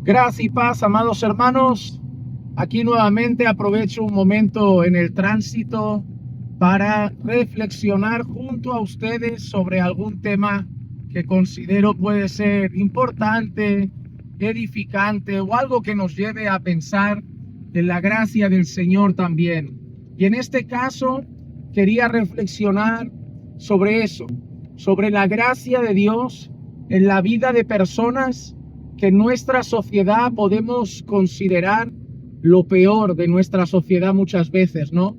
Gracias y paz, amados hermanos. Aquí nuevamente aprovecho un momento en el tránsito para reflexionar junto a ustedes sobre algún tema que considero puede ser importante, edificante o algo que nos lleve a pensar en la gracia del Señor también. Y en este caso quería reflexionar sobre eso, sobre la gracia de Dios en la vida de personas que en nuestra sociedad podemos considerar lo peor de nuestra sociedad muchas veces, ¿no?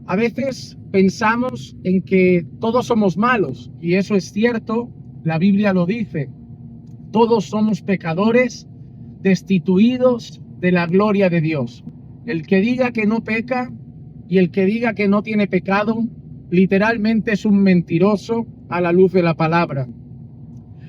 A veces pensamos en que todos somos malos, y eso es cierto, la Biblia lo dice. Todos somos pecadores, destituidos de la gloria de Dios. El que diga que no peca y el que diga que no tiene pecado, literalmente es un mentiroso a la luz de la palabra.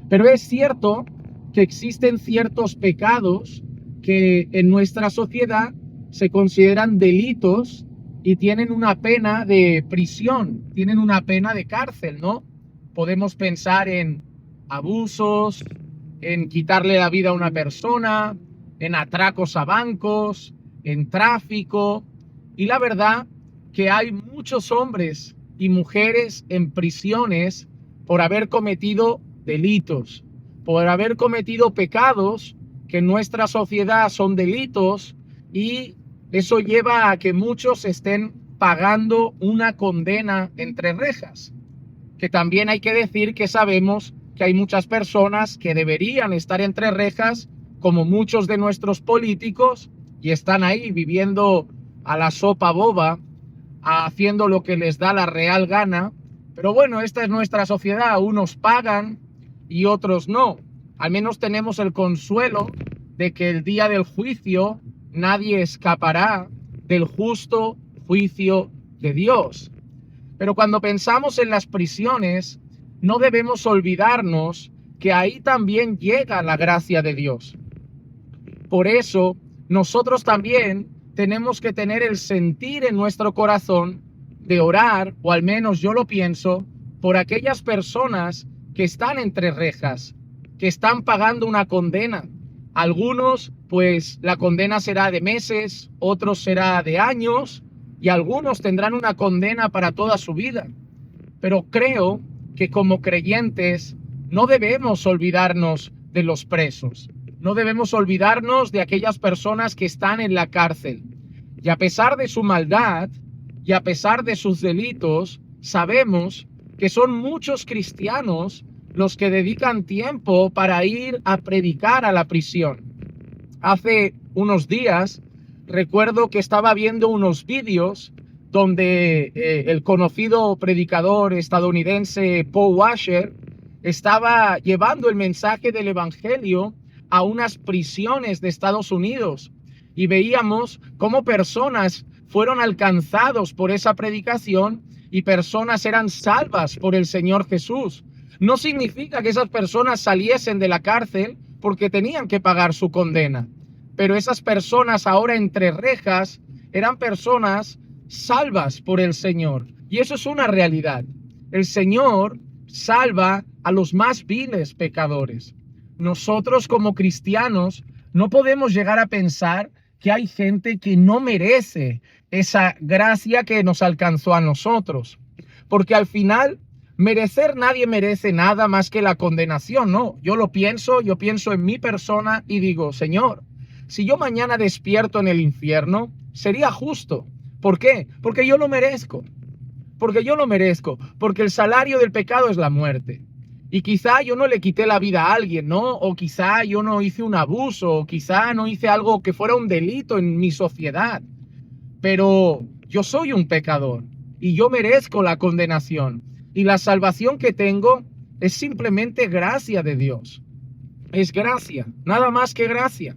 Pero es cierto que existen ciertos pecados que en nuestra sociedad se consideran delitos y tienen una pena de prisión, tienen una pena de cárcel, ¿no? Podemos pensar en abusos, en quitarle la vida a una persona, en atracos a bancos, en tráfico. Y la verdad que hay muchos hombres y mujeres en prisiones por haber cometido delitos, por haber cometido pecados que en nuestra sociedad son delitos, y eso lleva a que muchos estén pagando una condena entre rejas. Que también hay que decir que sabemos que hay muchas personas que deberían estar entre rejas, como muchos de nuestros políticos, y están ahí viviendo a la sopa boba, haciendo lo que les da la real gana. Pero bueno, esta es nuestra sociedad, unos pagan y otros no. Al menos tenemos el consuelo de que el día del juicio nadie escapará del justo juicio de Dios. Pero cuando pensamos en las prisiones, no debemos olvidarnos que ahí también llega la gracia de Dios. Por eso, nosotros también tenemos que tener el sentir en nuestro corazón de orar, o al menos yo lo pienso, por aquellas personas que están entre rejas, que están pagando una condena. Algunos, pues la condena será de meses, otros será de años, y algunos tendrán una condena para toda su vida. Pero creo que como creyentes no debemos olvidarnos de los presos. No debemos olvidarnos de aquellas personas que están en la cárcel. Y a pesar de su maldad y a pesar de sus delitos, sabemos que son muchos cristianos los que dedican tiempo para ir a predicar a la prisión. Hace unos días recuerdo que estaba viendo unos vídeos donde el conocido predicador estadounidense Paul Washer estaba llevando el mensaje del evangelio a unas prisiones de Estados Unidos, y veíamos cómo personas fueron alcanzados por esa predicación y personas eran salvas por el Señor Jesús. No significa que esas personas saliesen de la cárcel porque tenían que pagar su condena, pero esas personas ahora entre rejas eran personas salvas por el Señor, y eso es una realidad. El Señor salva a los más viles pecadores. Nosotros como cristianos no podemos llegar a pensar que hay gente que no merece esa gracia que nos alcanzó a nosotros, porque al final nadie merece nada más que la condenación, ¿no? Yo pienso en mi persona y digo, Señor, si yo mañana despierto en el infierno, sería justo. ¿Por qué? Porque yo lo merezco. Porque el salario del pecado es la muerte. Y quizá yo no le quité la vida a alguien, ¿no? O quizá yo no hice un abuso, o quizá no hice algo que fuera un delito en mi sociedad. Pero yo soy un pecador y yo merezco la condenación. Y la salvación que tengo es simplemente gracia de Dios. Es gracia, nada más que gracia.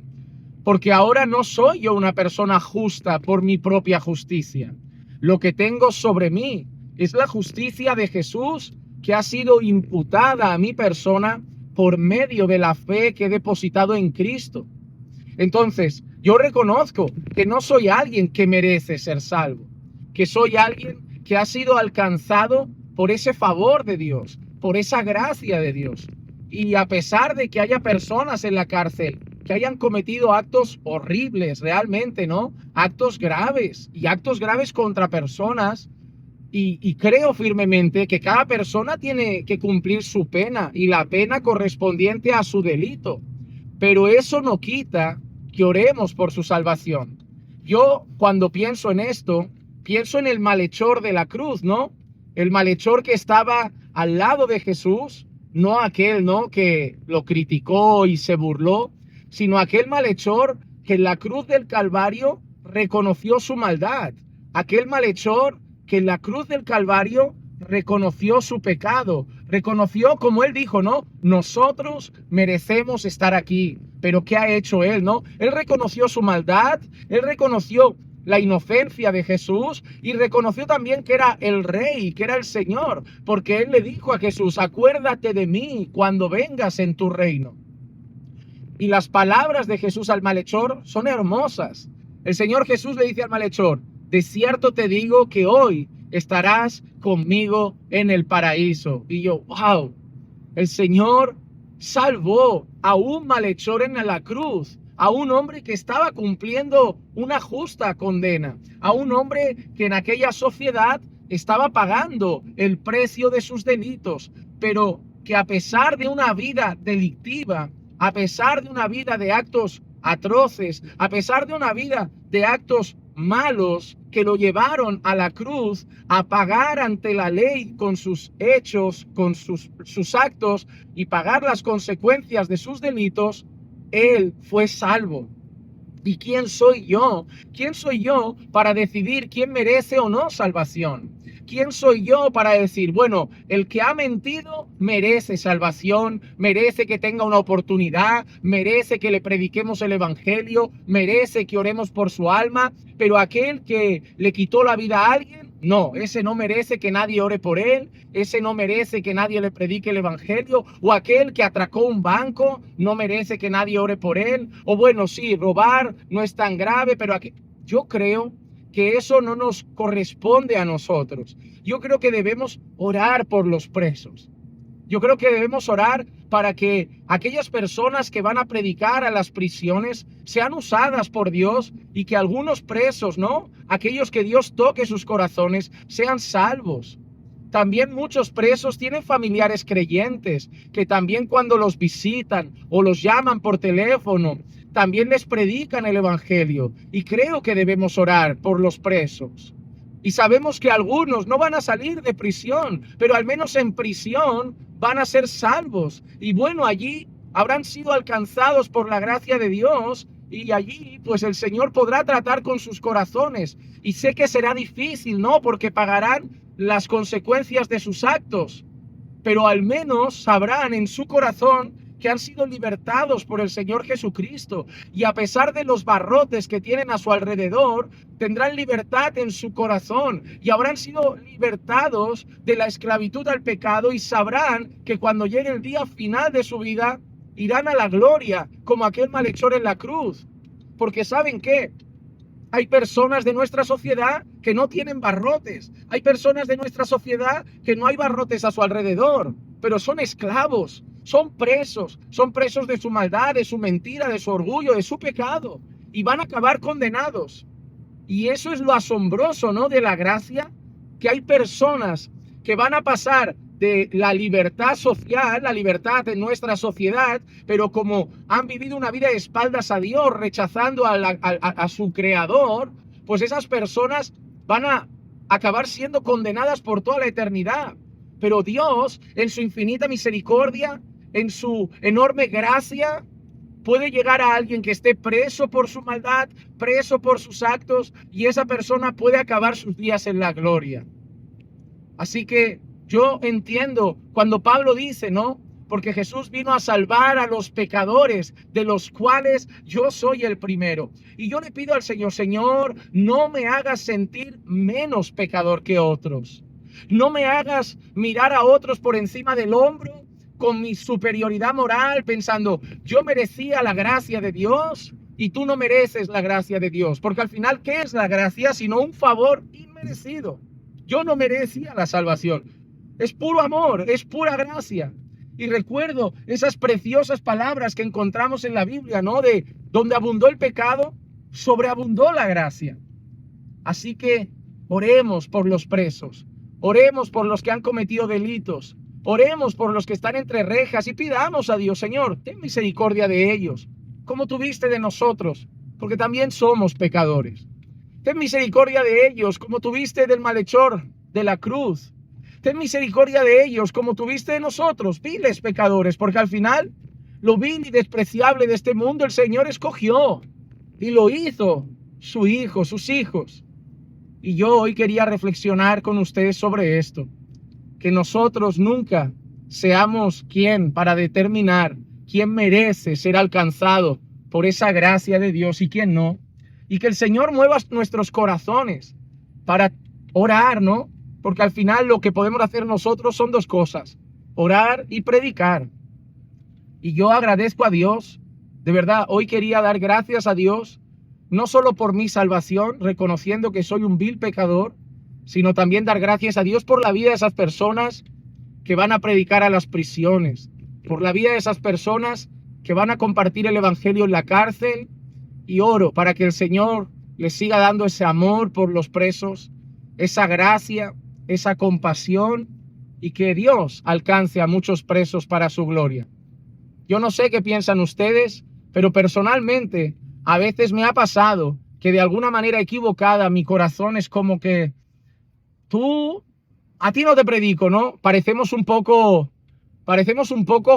Porque ahora no soy yo una persona justa por mi propia justicia. Lo que tengo sobre mí es la justicia de Jesús, que ha sido imputada a mi persona por medio de la fe que he depositado en Cristo. Entonces, yo reconozco que no soy alguien que merece ser salvo, que soy alguien que ha sido alcanzado por ese favor de Dios, por esa gracia de Dios. Y a pesar de que haya personas en la cárcel que hayan cometido actos horribles realmente, ¿no? Actos graves y actos graves contra personas. Y creo firmemente que cada persona tiene que cumplir su pena y la pena correspondiente a su delito. Pero eso no quita que oremos por su salvación. Yo, cuando pienso en esto, pienso en el malhechor de la cruz, ¿no? El malhechor que estaba al lado de Jesús, no aquel, ¿no?, que lo criticó y se burló, sino aquel malhechor que en la cruz del Calvario reconoció su maldad. Aquel malhechor que en la cruz del Calvario reconoció su pecado, reconoció, como él dijo, ¿no? Nosotros merecemos estar aquí, pero ¿qué ha hecho él, no? Él reconoció su maldad, él reconoció la inocencia de Jesús y reconoció también que era el Rey, que era el Señor, porque él le dijo a Jesús: acuérdate de mí cuando vengas en tu reino. Y las palabras de Jesús al malhechor son hermosas. El Señor Jesús le dice al malhechor: de cierto te digo que hoy estarás conmigo en el paraíso. Y yo, wow, el Señor salvó a un malhechor en la cruz, a un hombre que estaba cumpliendo una justa condena, a un hombre que en aquella sociedad estaba pagando el precio de sus delitos, pero que a pesar de una vida delictiva, a pesar de una vida de actos atroces, a pesar de una vida de actos malos que lo llevaron a la cruz a pagar ante la ley con sus hechos, con sus actos y pagar las consecuencias de sus delitos, él fue salvo. ¿Y quién soy yo? ¿Quién soy yo para decidir quién merece o no salvación? ¿Quién soy yo para decir, bueno, el que ha mentido merece salvación, merece que tenga una oportunidad, merece que le prediquemos el evangelio, merece que oremos por su alma, pero aquel que le quitó la vida a alguien, no, ese no merece que nadie ore por él, ese no merece que nadie le predique el evangelio, o aquel que atracó un banco, no merece que nadie ore por él, o bueno, sí, robar no es tan grave, pero yo creo que eso no nos corresponde a nosotros. Yo creo que debemos orar por los presos. Yo creo que debemos orar para que aquellas personas que van a predicar a las prisiones sean usadas por Dios y que algunos presos, ¿no?, aquellos que Dios toque sus corazones, sean salvos. También muchos presos tienen familiares creyentes que también cuando los visitan o los llaman por teléfono, también les predican el evangelio. Y creo que debemos orar por los presos. Y sabemos que algunos no van a salir de prisión, pero al menos en prisión van a ser salvos. Y bueno, allí habrán sido alcanzados por la gracia de Dios y allí pues el Señor podrá tratar con sus corazones. Y sé que será difícil, ¿no?, porque pagarán las consecuencias de sus actos, pero al menos sabrán en su corazón que han sido libertados por el Señor Jesucristo, y a pesar de los barrotes que tienen a su alrededor, tendrán libertad en su corazón y habrán sido libertados de la esclavitud al pecado, y sabrán que cuando llegue el día final de su vida irán a la gloria como aquel malhechor en la cruz, porque ¿saben qué? Hay personas de nuestra sociedad que no tienen barrotes. Hay personas de nuestra sociedad que no hay barrotes a su alrededor, pero son esclavos, son presos de su maldad, de su mentira, de su orgullo, de su pecado, y van a acabar condenados. Y eso es lo asombroso, ¿no?, de la gracia, que hay personas que van a pasar de la libertad social, la libertad de nuestra sociedad, pero como han vivido una vida de espaldas a Dios, rechazando a su creador, pues esas personas van a acabar siendo condenadas por toda la eternidad. Pero Dios, en su infinita misericordia, en su enorme gracia, puede llegar a alguien que esté preso por su maldad, preso por sus actos, y esa persona puede acabar sus días en la gloria. Así que yo entiendo cuando Pablo dice, ¿no?, porque Jesús vino a salvar a los pecadores, de los cuales yo soy el primero. Y yo le pido al Señor, Señor, no me hagas sentir menos pecador que otros. No me hagas mirar a otros por encima del hombro con mi superioridad moral, pensando, yo merecía la gracia de Dios y tú no mereces la gracia de Dios. Porque al final, ¿qué es la gracia sino un favor inmerecido? Yo no merecía la salvación. Es puro amor, es pura gracia. Y recuerdo esas preciosas palabras que encontramos en la Biblia, ¿no? De donde abundó el pecado, sobreabundó la gracia. Así que oremos por los presos, oremos por los que han cometido delitos, oremos por los que están entre rejas y pidamos a Dios, Señor, ten misericordia de ellos, como tuviste de nosotros, porque también somos pecadores. Ten misericordia de ellos, como tuviste del malhechor de la cruz. Ten misericordia de ellos, como tuviste de nosotros, viles pecadores, porque al final lo vil y despreciable de este mundo el Señor escogió y lo hizo su hijo, sus hijos. Y yo hoy quería reflexionar con ustedes sobre esto, que nosotros nunca seamos quien para determinar quién merece ser alcanzado por esa gracia de Dios y quién no. Y que el Señor mueva nuestros corazones para orar, ¿no? Porque al final lo que podemos hacer nosotros son dos cosas, orar y predicar. Y yo agradezco a Dios, de verdad, hoy quería dar gracias a Dios, no solo por mi salvación, reconociendo que soy un vil pecador, sino también dar gracias a Dios por la vida de esas personas que van a predicar a las prisiones, por la vida de esas personas que van a compartir el evangelio en la cárcel, y oro para que el Señor les siga dando ese amor por los presos, esa gracia, esa compasión, y que Dios alcance a muchos presos para su gloria. Yo no sé qué piensan ustedes, pero personalmente a veces me ha pasado que de alguna manera equivocada mi corazón es como que a ti no te predico, ¿no? Parecemos un poco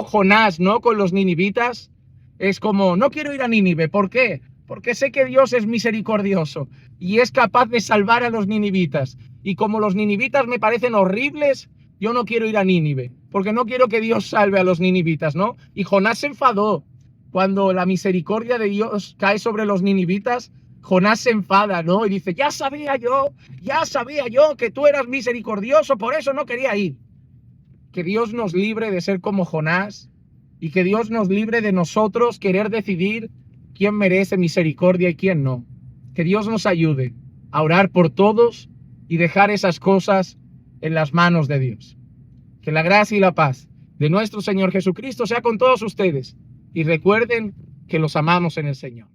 Jonás, ¿no? Con los ninivitas. Es como, no quiero ir a Nínive. ¿Por qué? Porque sé que Dios es misericordioso y es capaz de salvar a los ninivitas. Y como los ninivitas me parecen horribles, yo no quiero ir a Nínive, porque no quiero que Dios salve a los ninivitas, ¿no? Y Jonás se enfadó. Cuando la misericordia de Dios cae sobre los ninivitas, Jonás se enfada, ¿no? Y dice, ya sabía yo que tú eras misericordioso, por eso no quería ir. Que Dios nos libre de ser como Jonás y que Dios nos libre de nosotros querer decidir quién merece misericordia y quién no. Que Dios nos ayude a orar por todos y dejar esas cosas en las manos de Dios. Que la gracia y la paz de nuestro Señor Jesucristo sea con todos ustedes y recuerden que los amamos en el Señor.